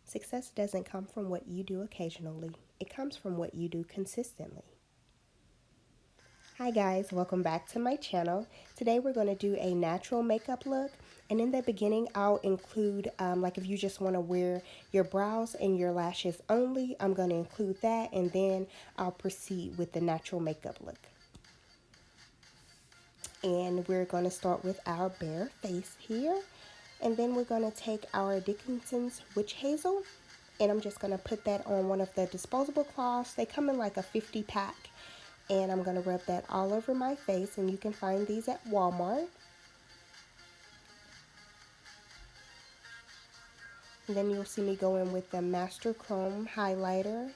Success doesn't come from what you do occasionally, it comes from what you do consistently. Hi guys, welcome back to my channel. Today we're going to do a natural makeup look, and in the beginning I'll include like if you just want to wear your brows and your lashes only, I'm going to include that, and then I'll proceed with the natural makeup look. And we're going to start with our bare face here, and then we're going to take our Dickinson's Witch Hazel, and I'm just going to put that on one of the disposable cloths. They come in like a 50 pack, and I'm going to rub that all over my face, and you can find these at Walmart. And then you'll see me go in with the Master Chrome highlighter.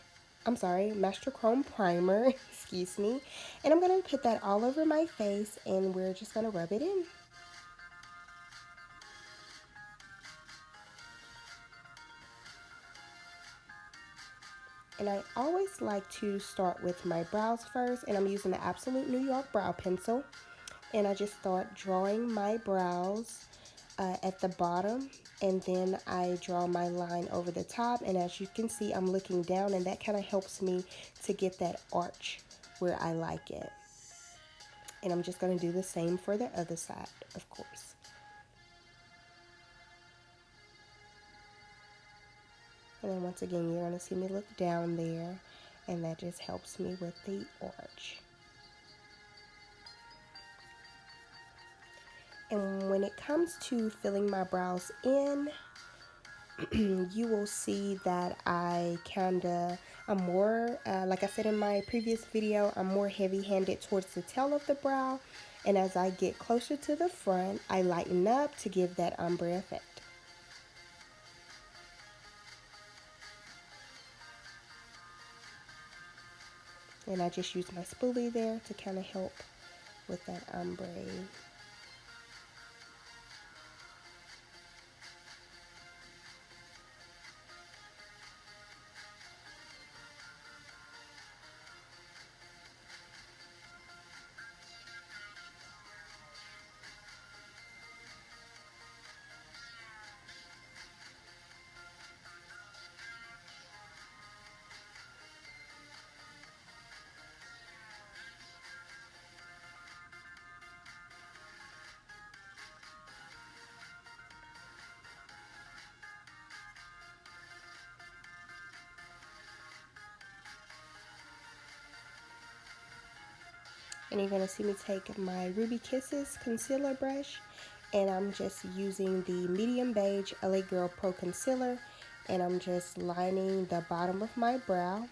I'm sorry, Master Chrome primer, excuse me. And I'm going to put that all over my face, and we're just going to rub it in. And I always like to start with my brows first, and I'm using the Absolute New York brow pencil. And I just start drawing my brows at the bottom, and then I draw my line over the top, and as you can see I'm looking down, and that kind of helps me to get that arch where I like it. And I'm just going to do the same for the other side, of course. And then once again you're going to see me look down there, and that just helps me with the arch. And when it comes to filling my brows in, you will see that I'm more, like I said in my previous video, I'm more heavy-handed towards the tail of the brow. And as I get closer to the front, I lighten up to give that ombre effect. And I just use my spoolie there to kind of help with that ombre. And you're going to see me take my Ruby Kisses concealer brush, and I'm just using the medium beige LA Girl Pro Concealer, and I'm just lining the bottom of my brow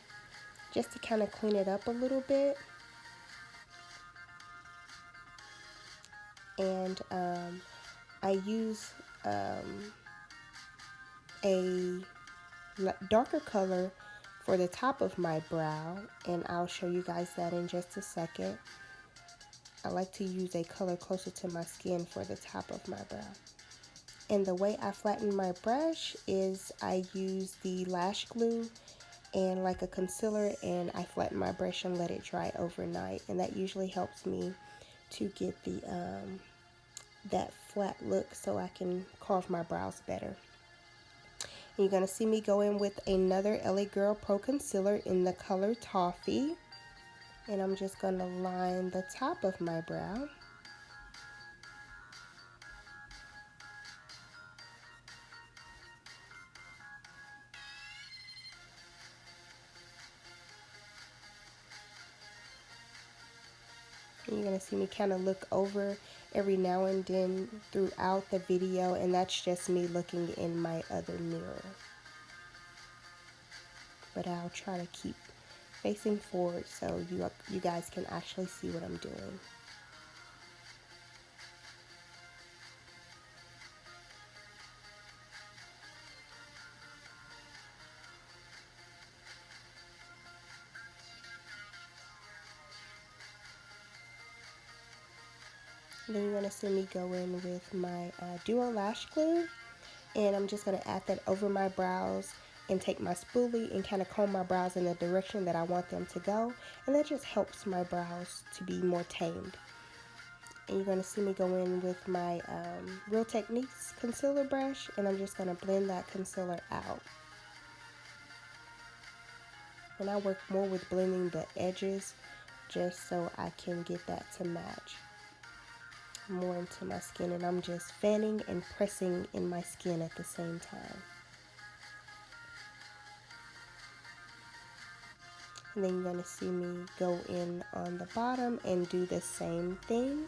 just to kind of clean it up a little bit. And I use a darker color for the top of my brow, and I'll show you guys that in just a second. I like to use a color closer to my skin for the top of my brow. And the way I flatten my brush is I use the lash glue and like a concealer, and I flatten my brush and let it dry overnight, and that usually helps me to get the that flat look so I can carve my brows better. And you're going to see me go in with another LA Girl Pro Concealer in the color Toffee, and I'm just going to line the top of my brow. And you're going to see me kind of look over every now and then throughout the video, and that's just me looking in my other mirror. But I'll try to keep facing forward so you guys can actually see what I'm doing. Then you're going to see me go in with my Duo Lash Glue, and I'm just going to add that over my brows and take my spoolie and kind of comb my brows in the direction that I want them to go, and that just helps my brows to be more tamed. And you're going to see me go in with my Real Techniques concealer brush, and I'm just going to blend that concealer out. And I work more with blending the edges just so I can get that to match more into my skin, and I'm just fanning and pressing in my skin at the same time. And then you're going to see me go in on the bottom and do the same thing.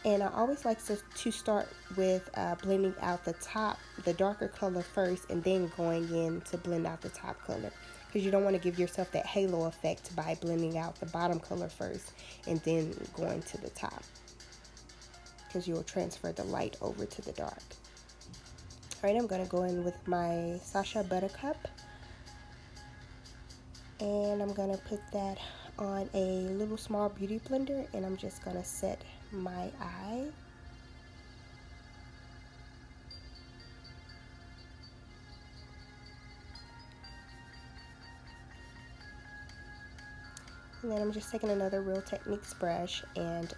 And I always like to start with blending out the top, the darker color first, and then going in to blend out the top color. Because you don't want to give yourself that halo effect by blending out the bottom color first and then going to the top. Because you will transfer the light over to the dark. Alright, I'm going to go in with my Sacha Buttercup. And I'm going to put that on a little small beauty blender, and I'm just going to set my eye. And then I'm just taking another Real Techniques brush and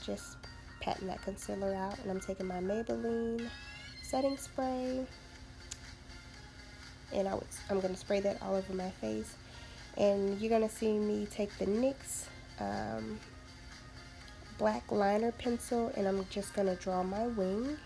just patting that concealer out. And I'm taking my Maybelline setting spray, and I'm going to spray that all over my face. And you're going to see me take the NYX black liner pencil, and I'm just going to draw my wing.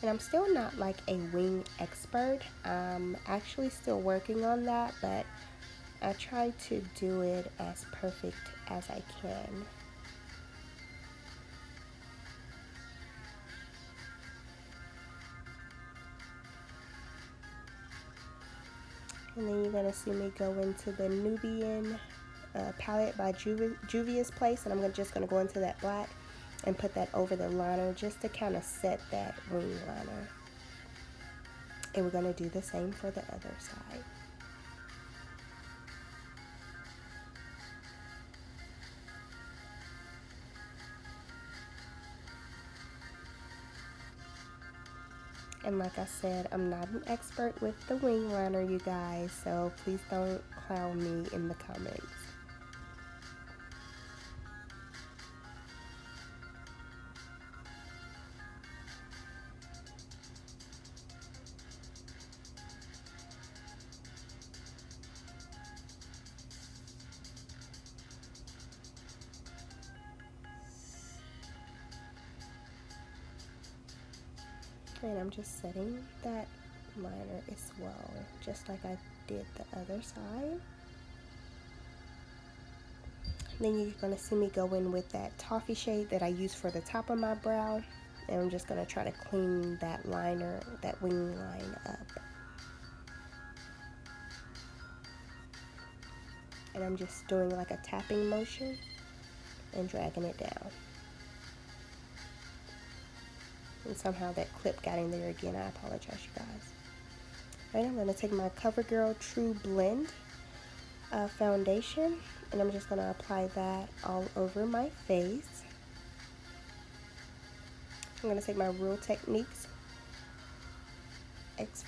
And I'm still not like a wing expert. I'm actually still working on that, but I try to do it as perfect as I can. And then you're going to see me go into the Nubian palette by Juvia's Place, and I'm just going to go into that black and put that over the liner just to kind of set that wing liner. And we're going to do the same for the other side. And like I said, I'm not an expert with the wing liner, you guys, so please don't clown me in the comments. And I'm just setting that liner as well, just like I did the other side. Then you're going to see me go in with that toffee shade that I use for the top of my brow. And I'm just going to try to clean that liner, that wing line up. And I'm just doing like a tapping motion and dragging it down. And somehow that clip got in there again. I apologize, you guys. All right, I'm going to take my CoverGirl True Blend foundation, and I'm just going to apply that all over my face. I'm going to take my Real Techniques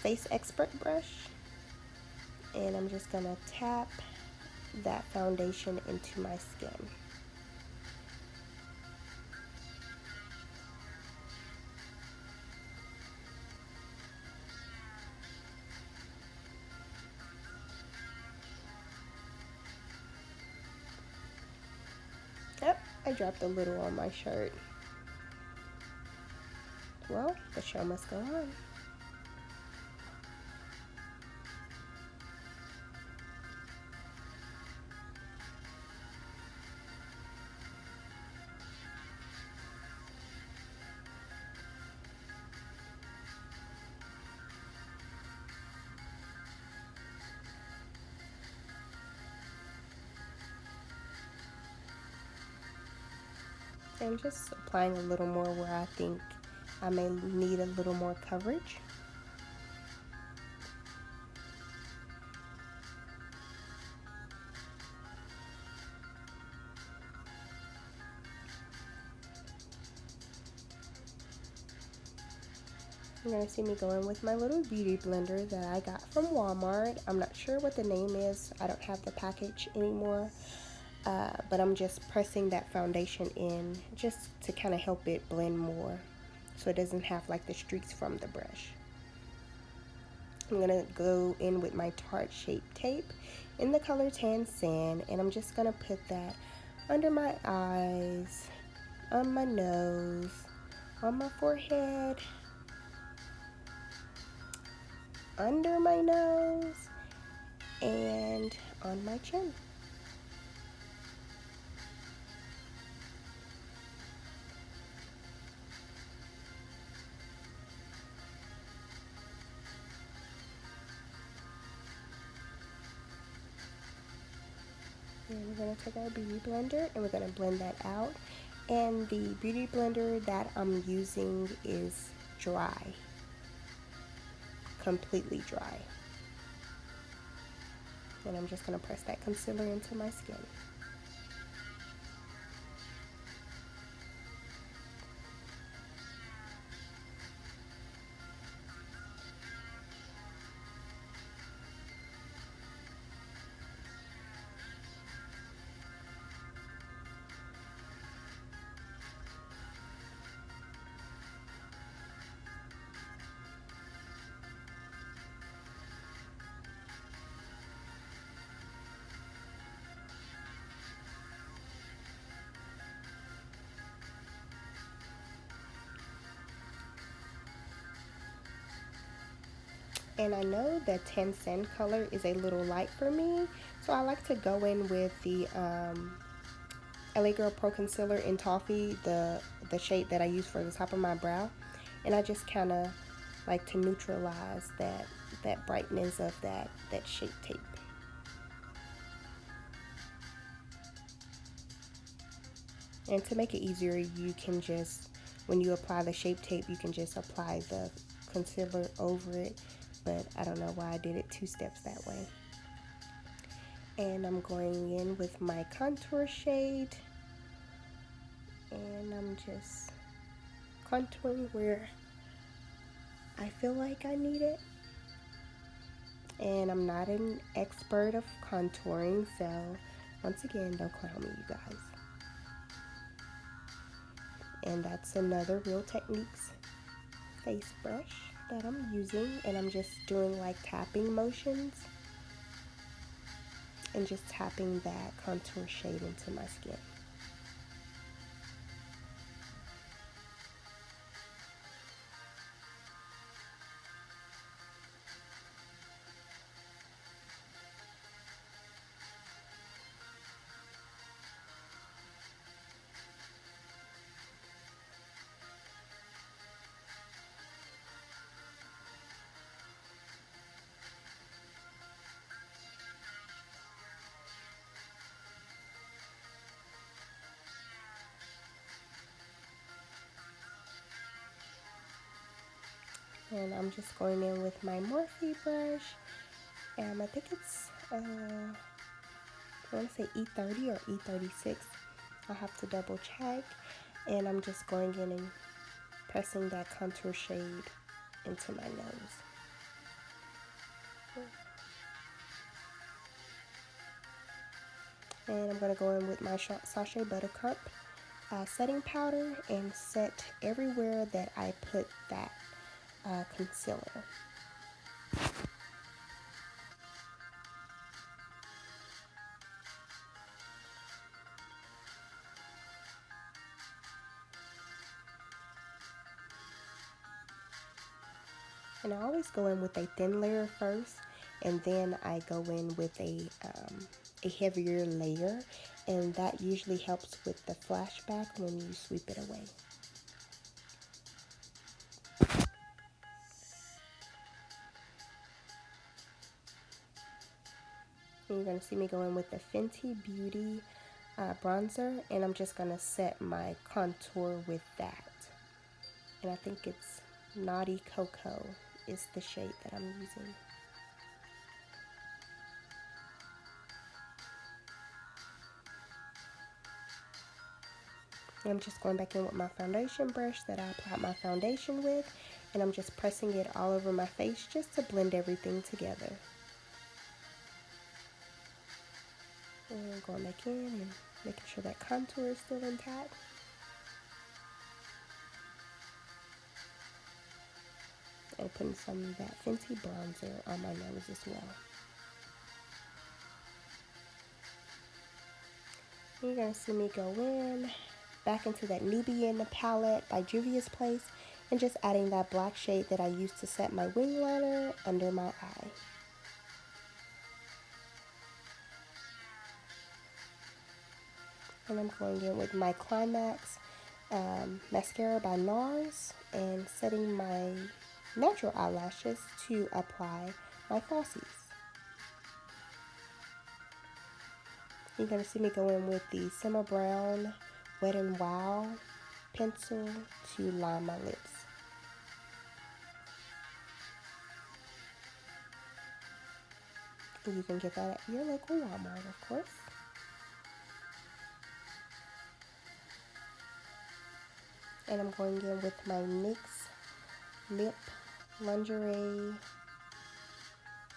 Face Expert brush, and I'm just going to tap that foundation into my skin. Yep, I dropped a little on my shirt. Well, the show must go on. I'm just applying a little more where I think I may need a little more coverage. You're going to see me going with my little beauty blender that I got from Walmart. I'm not sure what the name is. I don't have the package anymore. But I'm just pressing that foundation in just to kind of help it blend more so it doesn't have like the streaks from the brush. I'm going to go in with my Tarte Shape Tape in the color Tan Sand, and I'm just going to put that under my eyes, on my nose, on my forehead, under my nose, and on my chin. And we're going to take our beauty blender and we're going to blend that out. And the beauty blender that I'm using is dry, completely dry. And I'm just going to press that concealer into my skin. And I know that Tan Sand color is a little light for me, so I like to go in with the LA Girl Pro Concealer in Toffee, the shade that I use for the top of my brow. And I just kind of like to neutralize that brightness of that Shape Tape. And to make it easier, you can just, when you apply the Shape Tape, you can just apply the concealer over it. But I don't know why I did it 2 steps that way. And I'm going in with my contour shade. And I'm just contouring where I feel like I need it. And I'm not an expert of contouring, so once again, don't clown me, you guys. And that's another Real Techniques face brush that I'm using, and I'm just doing like tapping motions and just tapping that contour shade into my skin. And I'm just going in with my Morphe brush. I think it's, I want to say E30 or E36. I'll have to double check. And I'm just going in and pressing that contour shade into my nose. And I'm going to go in with my Sacha Buttercup setting powder and set everywhere that I put that concealer. And I always go in with a thin layer first, and then I go in with a heavier layer, and that usually helps with the flashback when you sweep it away. And you're going to see me going with the Fenty Beauty bronzer, and I'm just going to set my contour with that. And I think it's Naughty Cocoa is the shade that I'm using. And I'm just going back in with my foundation brush that I applied my foundation with, and I'm just pressing it all over my face just to blend everything together. And going back in and making sure that contour is still intact. And putting some of that Fenty bronzer on my nose as well. You're going to see me go in, back into that Nubian palette by Juvia's Place, and just adding that black shade that I used to set my wing liner under my eye. And I'm going in with my Climax mascara by NARS and setting my natural eyelashes to apply my falsies. You're going to see me go in with the Simmer Brown Wet n Wow pencil to line my lips. And you can get that at your local Walmart, of course. And I'm going in with my NYX Lip Lingerie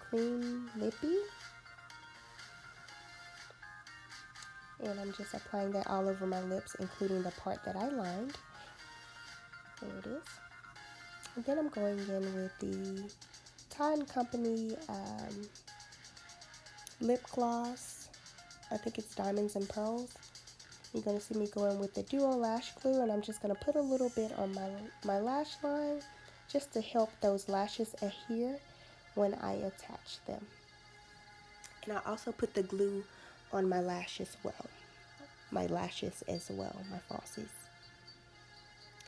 Cream Lippy. And I'm just applying that all over my lips, including the part that I lined. There it is. And then I'm going in with the Tide & Company lip gloss. I think it's Diamonds and Pearls. You're going to see me going with the Duo Lash Glue, and I'm just going to put a little bit on my lash line just to help those lashes adhere when I attach them. And I also put the glue on my lashes as well, my falsies.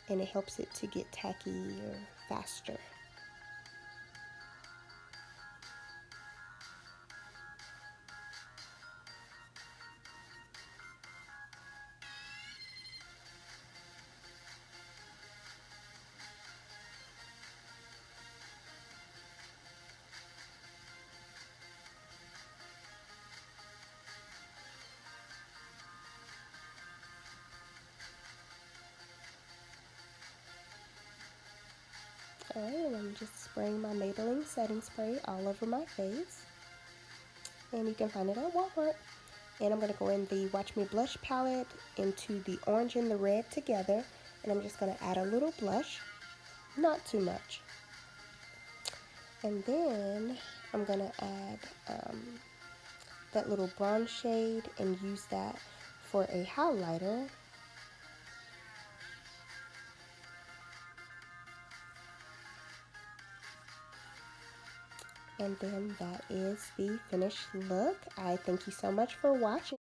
And it helps it to get tacky or faster. Alright, and I'm just spraying my Maybelline setting spray all over my face. And you can find it at Walmart. And I'm going to go in the Watch Me Blush palette into the orange and the red together. And I'm just going to add a little blush, not too much. And then I'm going to add that little bronze shade and use that for a highlighter. And then that is the finished look. I thank you so much for watching.